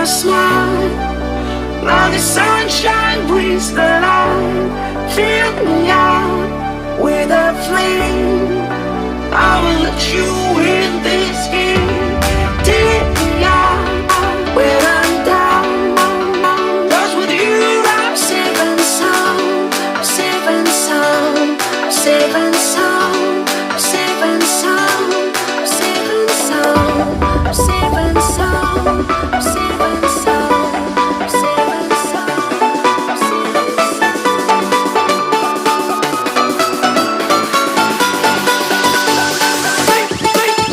a smile. Now the sunshine brings the light. Fill me out with a flame. I will let you in this game. Take me out when I'm down. 'Cause with you I'm safe and sound. I'm safe and sound. I'm safe and sound. I'm safe and sound. I'm safe and sound. I'm safe and sound. I'm safe and sound. I'm safe and sound. I'm safe and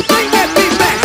Bring that beat back.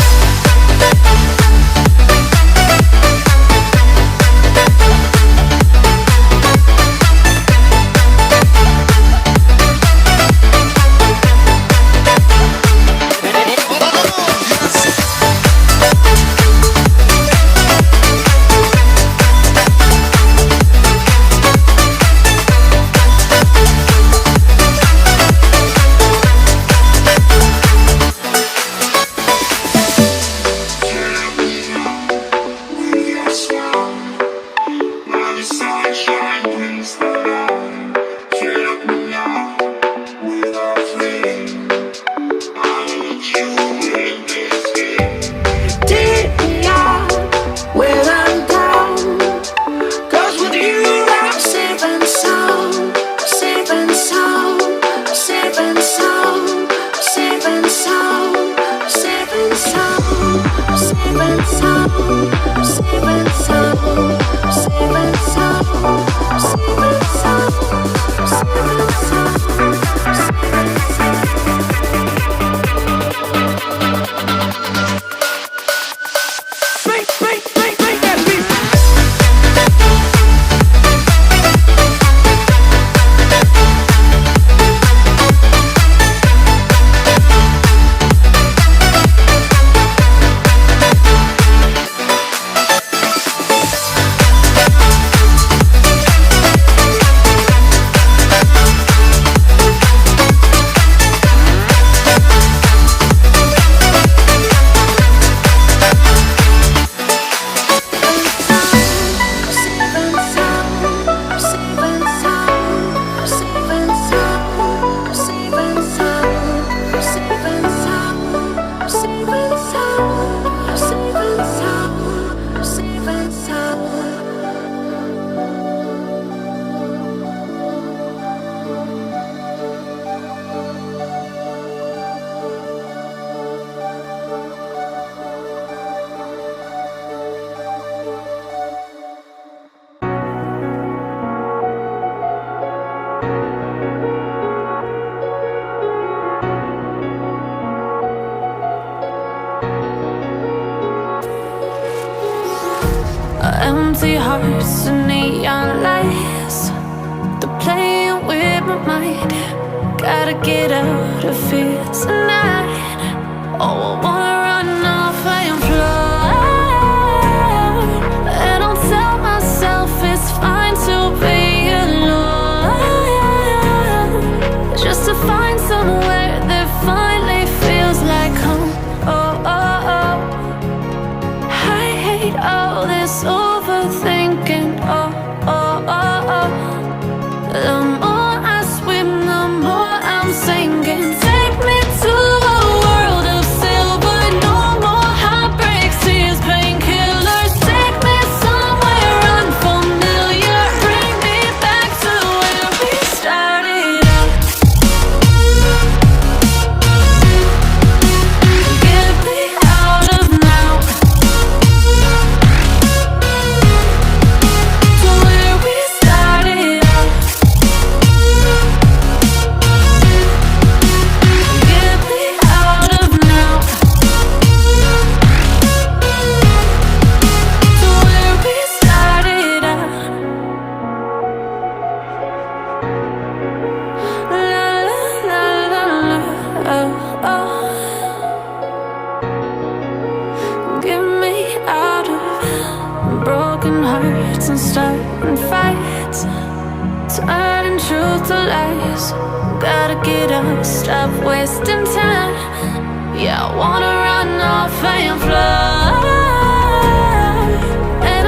Empty hearts and neon lights, they're playing with my mind. Gotta get out of here tonight. Oh, I wanna run off and fly. And I'll tell myself it's fine to be alone, just to find somewhere that finally feels like home. Oh, oh, oh. I hate all this overthinking. Oh, oh, oh, oh. The more I swim, the more I'm sinking. Take me to a world of silver. No more heartbreaks, tears, painkillers. Take me somewhere unfamiliar. Bring me back to where we started out. Get me out of now. To where we started out. Get me out of now. To where we started out. La la la la la. Oh, oh. Get me out of broken hearts and starting fights, turning truth to lies. Gotta get up, stop wasting time. Yeah, I wanna run off and fly. And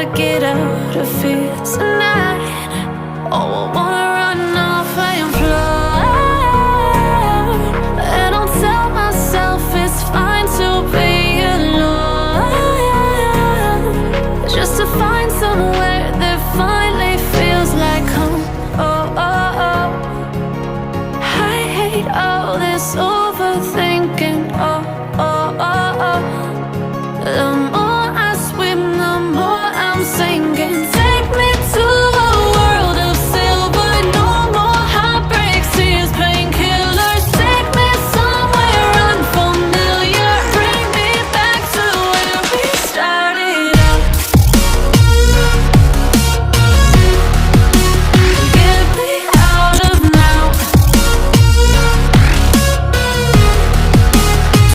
gotta get out of here tonight. Oh, I wanna